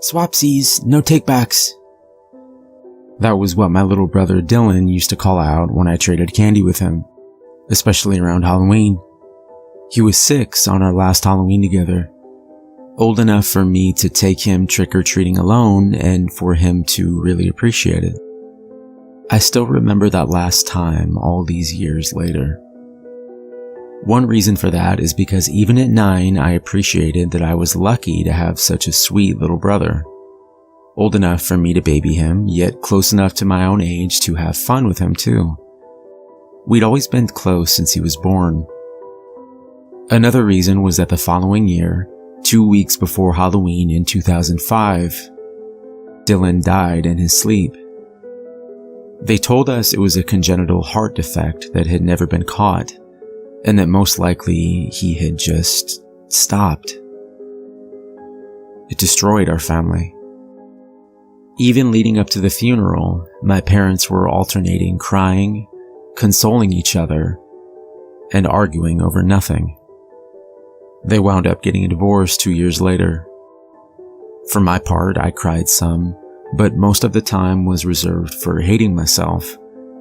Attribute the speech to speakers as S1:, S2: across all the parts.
S1: Swapsies, no takebacks. That was what my little brother Dylan used to call out when I traded candy with him, especially around Halloween. He was 6 on our last Halloween together, old enough for me to take him trick-or-treating alone and for him to really appreciate it. I still remember that last time all these years later. One reason for that is because even at 9, I appreciated that I was lucky to have such a sweet little brother. Old enough for me to baby him, yet close enough to my own age to have fun with him too. We'd always been close since he was born. Another reason was that the following year, 2 weeks before Halloween in 2005, Dylan died in his sleep. They told us it was a congenital heart defect that had never been caught, and that most likely he had just stopped. It destroyed our family. Even leading up to the funeral, my parents were alternating crying, consoling each other, and arguing over nothing. They wound up getting a divorce 2 years later. For my part, I cried some, but most of the time was reserved for hating myself,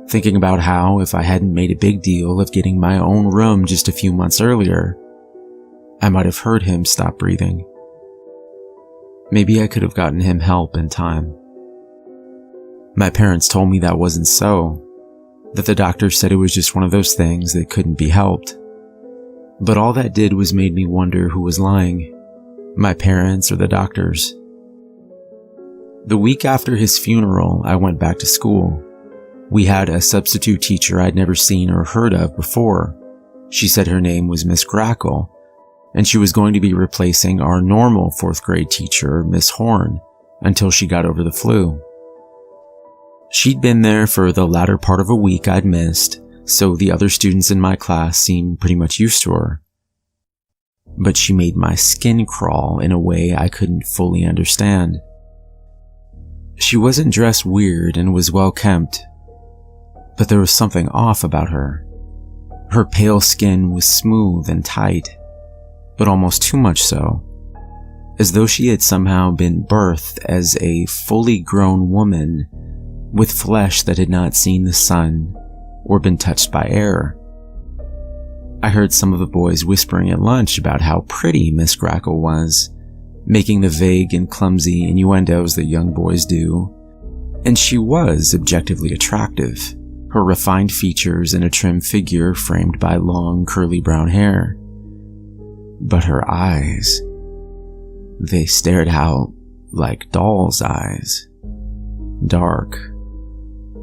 S1: thinking about how if I hadn't made a big deal of getting my own room just a few months earlier, I might have heard him stop breathing. Maybe I could have gotten him help in time. My parents told me that wasn't so, that the doctor said it was just one of those things that couldn't be helped. But all that did was made me wonder who was lying, my parents or the doctors. The week after his funeral, I went back to school. We had a substitute teacher I'd never seen or heard of before. She said her name was Miss Grackle, and she was going to be replacing our normal 4th grade teacher, Miss Horn, until she got over the flu. She'd been there for the latter part of a week I'd missed, so the other students in my class seemed pretty much used to her. But she made my skin crawl in a way I couldn't fully understand. She wasn't dressed weird and was well kempt, but there was something off about her. Her pale skin was smooth and tight, but almost too much so, as though she had somehow been birthed as a fully grown woman with flesh that had not seen the sun or been touched by air. I heard some of the boys whispering at lunch about how pretty Miss Grackle was, making the vague and clumsy innuendos that young boys do, and she was objectively attractive, her refined features and a trim figure framed by long curly brown hair. But her eyes, they stared out like doll's eyes, dark,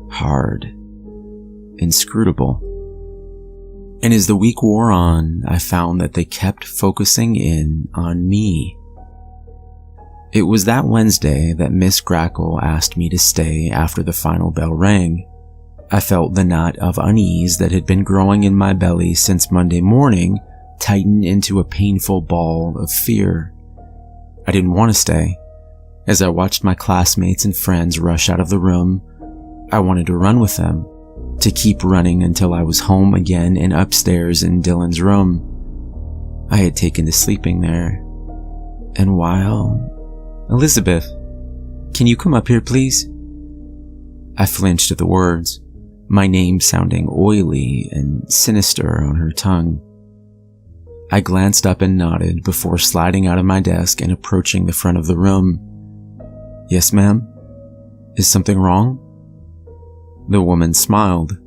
S1: hard, inscrutable. And as the week wore on, I found that they kept focusing in on me. It was that Wednesday that Miss Grackle asked me to stay after the final bell rang. I felt the knot of unease that had been growing in my belly since Monday morning tighten into a painful ball of fear. I didn't want to stay. As I watched my classmates and friends rush out of the room, I wanted to run with them, to keep running until I was home again and upstairs in Dylan's room. I had taken to sleeping there. And while... "Elizabeth, can you come up here, please?" I flinched at the words, my name sounding oily and sinister on her tongue. I glanced up and nodded before sliding out of my desk and approaching the front of the room. "Yes, ma'am? Is something wrong?" The woman smiled,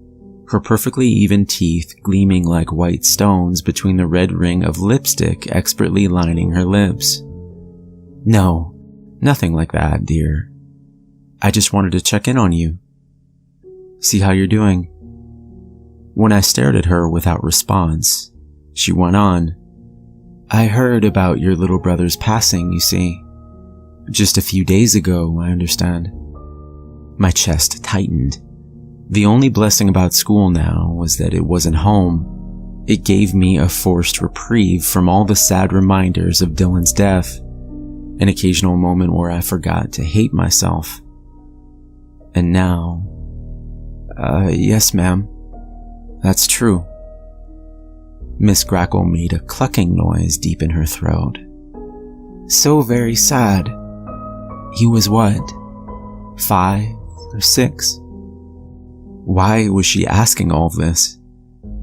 S1: her perfectly even teeth gleaming like white stones between the red ring of lipstick expertly lining her lips. "No, nothing like that, dear. I just wanted to check in on you. See how you're doing." When I stared at her without response, she went on. "I heard about your little brother's passing, you see. Just a few days ago, I understand." My chest tightened. The only blessing about school now was that it wasn't home. It gave me a forced reprieve from all the sad reminders of Dylan's death, an occasional moment where I forgot to hate myself. And now... yes, ma'am. That's true." Miss Grackle made a clucking noise deep in her throat. "So very sad. He was what? 5 or 6? Why was she asking all of this?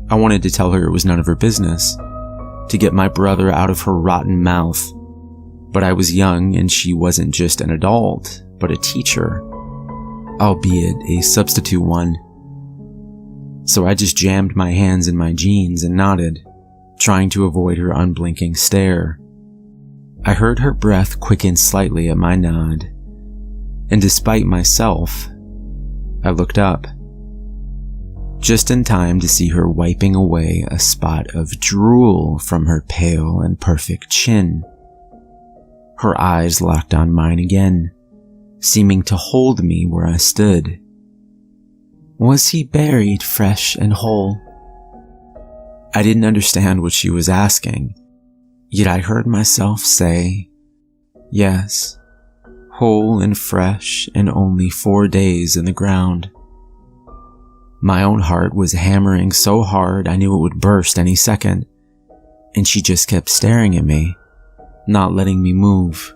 S1: I wanted to tell her it was none of her business, to get my brother out of her rotten mouth. But I was young and she wasn't just an adult, but a teacher, albeit a substitute one. So I just jammed my hands in my jeans and nodded, trying to avoid her unblinking stare. I heard her breath quicken slightly at my nod, and despite myself, I looked up, just in time to see her wiping away a spot of drool from her pale and perfect chin. Her eyes locked on mine again, seeming to hold me where I stood. Was he buried fresh and whole? I didn't understand what she was asking, yet I heard myself say, yes, whole and fresh and only 4 days in the ground. My own heart was hammering so hard I knew it would burst any second, and she just kept staring at me, not letting me move,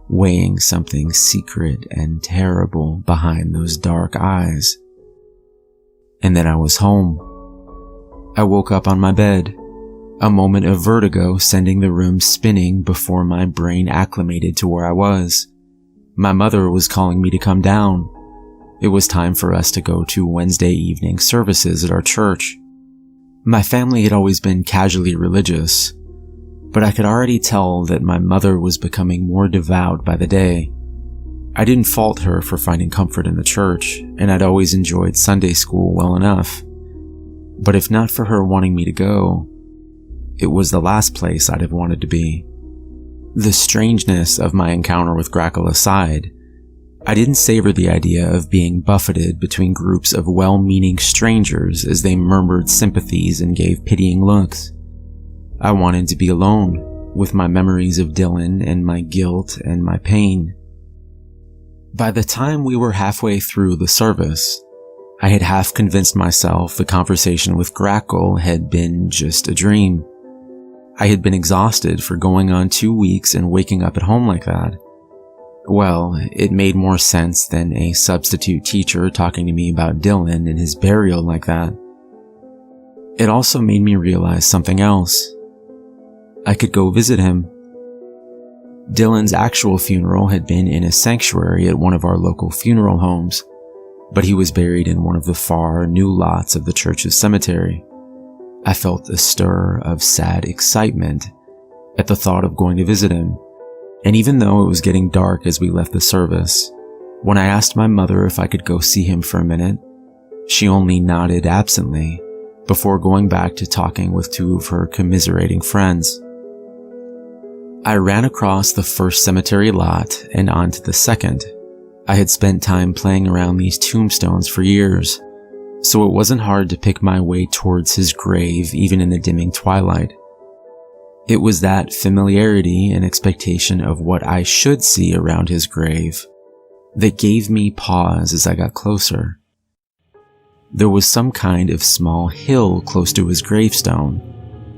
S1: weighing something secret and terrible behind those dark eyes. And then I was home. I woke up on my bed, a moment of vertigo sending the room spinning before my brain acclimated to where I was. My mother was calling me to come down. It was time for us to go to Wednesday evening services at our church. My family had always been casually religious, but I could already tell that my mother was becoming more devout by the day. I didn't fault her for finding comfort in the church, and I'd always enjoyed Sunday school well enough. But if not for her wanting me to go, it was the last place I'd have wanted to be. The strangeness of my encounter with Grackle aside, I didn't savor the idea of being buffeted between groups of well-meaning strangers as they murmured sympathies and gave pitying looks. I wanted to be alone with my memories of Dylan and my guilt and my pain. By the time we were halfway through the service, I had half convinced myself the conversation with Grackle had been just a dream. I had been exhausted for going on 2 weeks and waking up at home like that. Well, it made more sense than a substitute teacher talking to me about Dylan and his burial like that. It also made me realize something else. I could go visit him. Dylan's actual funeral had been in a sanctuary at one of our local funeral homes, but he was buried in one of the far new lots of the church's cemetery. I felt a stir of sad excitement at the thought of going to visit him, and even though it was getting dark as we left the service, when I asked my mother if I could go see him for a minute, she only nodded absently before going back to talking with 2 of her commiserating friends. I ran across the first cemetery lot and onto the second. I had spent time playing around these tombstones for years, so it wasn't hard to pick my way towards his grave even in the dimming twilight. It was that familiarity and expectation of what I should see around his grave that gave me pause as I got closer. There was some kind of small hill close to his gravestone,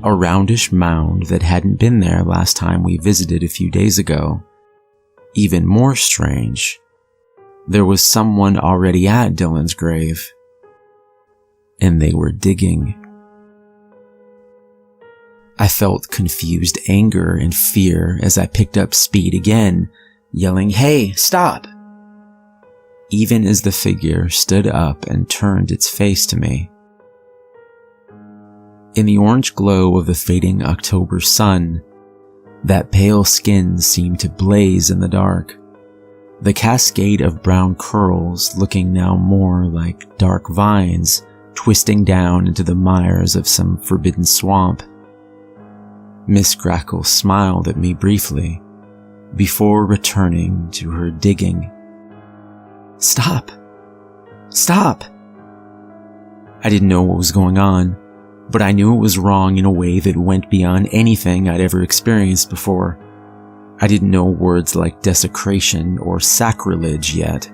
S1: a roundish mound that hadn't been there last time we visited a few days ago. Even more strange, there was someone already at Dylan's grave, and they were digging. I felt confused anger and fear as I picked up speed again, yelling, "Hey, stop!" even as the figure stood up and turned its face to me. In the orange glow of the fading October sun, that pale skin seemed to blaze in the dark, the cascade of brown curls looking now more like dark vines twisting down into the mires of some forbidden swamp. Miss Grackle smiled at me briefly, before returning to her digging. "Stop! Stop!" I didn't know what was going on, but I knew it was wrong in a way that went beyond anything I'd ever experienced before. I didn't know words like desecration or sacrilege yet,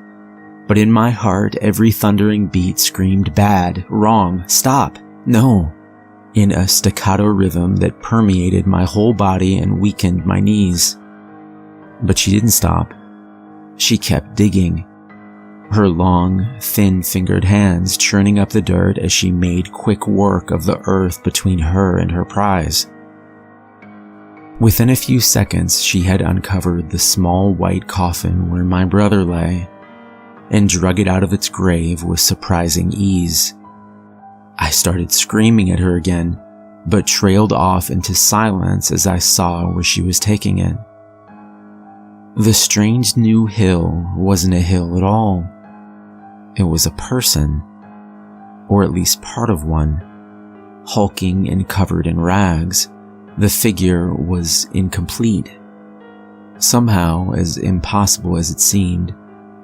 S1: but in my heart every thundering beat screamed bad, wrong, stop, no, in a staccato rhythm that permeated my whole body and weakened my knees. But she didn't stop. She kept digging, her long, thin-fingered hands churning up the dirt as she made quick work of the earth between her and her prize. Within a few seconds, she had uncovered the small white coffin where my brother lay and drug it out of its grave with surprising ease. I started screaming at her again, but trailed off into silence as I saw where she was taking it. The strange new hill wasn't a hill at all. It was a person, or at least part of one, hulking and covered in rags. The figure was incomplete. Somehow, as impossible as it seemed,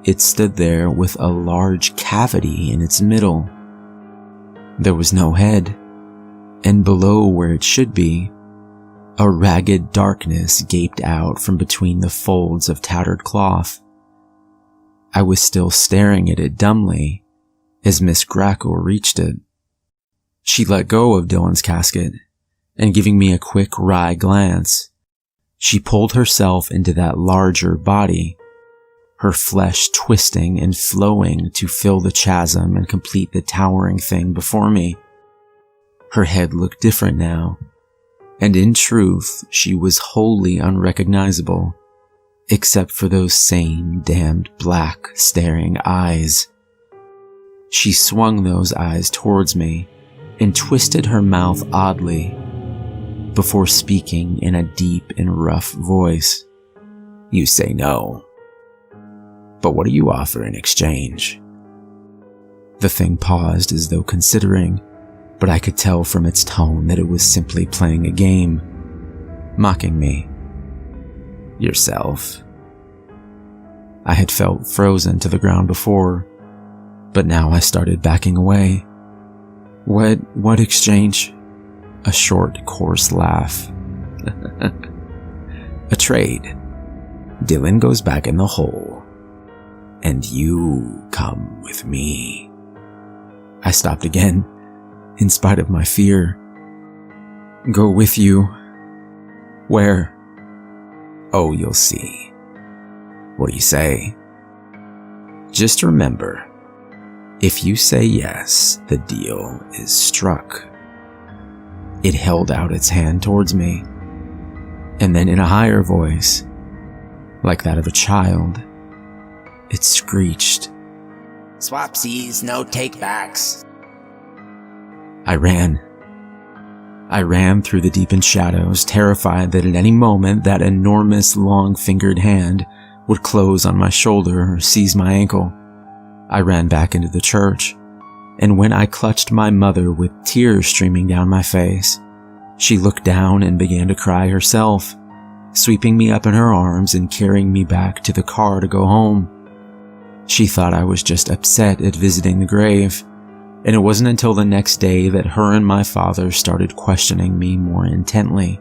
S1: it stood there with a large cavity in its middle. There was no head, and below where it should be, a ragged darkness gaped out from between the folds of tattered cloth. I was still staring at it dumbly as Miss Grackle reached it. She let go of Dylan's casket, and giving me a quick wry glance, she pulled herself into that larger body, her flesh twisting and flowing to fill the chasm and complete the towering thing before me. Her head looked different now, and in truth, she was wholly unrecognizable, except for those same damned black, staring eyes. She swung those eyes towards me and twisted her mouth oddly before speaking in a deep and rough voice. "You say no. But what do you offer in exchange?" The thing paused as though considering, but I could tell from its tone that it was simply playing a game, mocking me. "Yourself." I had felt frozen to the ground before, but now I started backing away. What exchange?" A short, coarse laugh. "A trade. Dylan goes back in the hole, and you come with me." I stopped again, in spite of my fear. "Go with you? Where?" "Oh, you'll see. What do you say? Just remember, if you say yes, the deal is struck." It held out its hand towards me, and then in a higher voice, like that of a child, it screeched, "Swapsies, no takebacks." I ran. I ran through the deepened shadows, terrified that at any moment that enormous long-fingered hand would close on my shoulder or seize my ankle. I ran back into the church, and when I clutched my mother with tears streaming down my face, she looked down and began to cry herself, sweeping me up in her arms and carrying me back to the car to go home. She thought I was just upset at visiting the grave, and it wasn't until the next day that her and my father started questioning me more intently,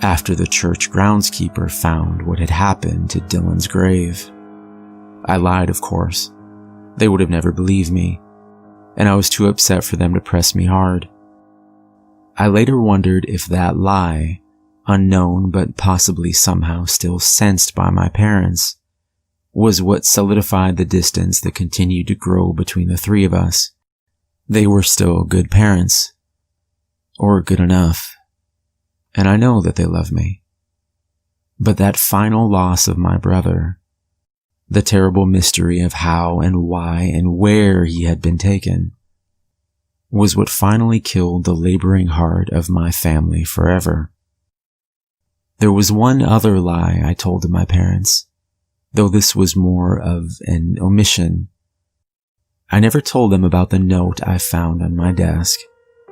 S1: after the church groundskeeper found what had happened to Dylan's grave. I lied, of course. They would have never believed me, and I was too upset for them to press me hard. I later wondered if that lie, unknown but possibly somehow still sensed by my parents, was what solidified the distance that continued to grow between the three of us. They were still good parents, or good enough, and I know that they love me. But that final loss of my brother, the terrible mystery of how and why and where he had been taken, was what finally killed the laboring heart of my family forever. There was one other lie I told to my parents, though this was more of an omission. I never told them about the note I found on my desk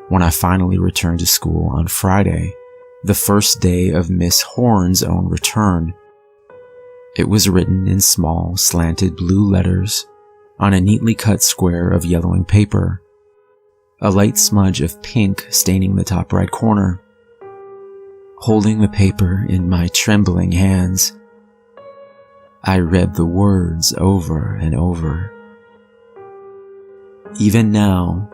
S1: when I finally returned to school on Friday, the first day of Miss Horn's own return. It was written in small, slanted blue letters on a neatly cut square of yellowing paper, a light smudge of pink staining the top right corner. Holding the paper in my trembling hands, I read the words over and over. Even now,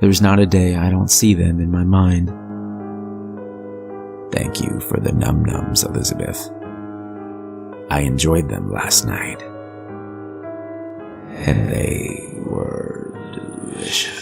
S1: there's not a day I don't see them in my mind. "Thank you for the num-nums, Elizabeth. I enjoyed them last night, and they were delicious.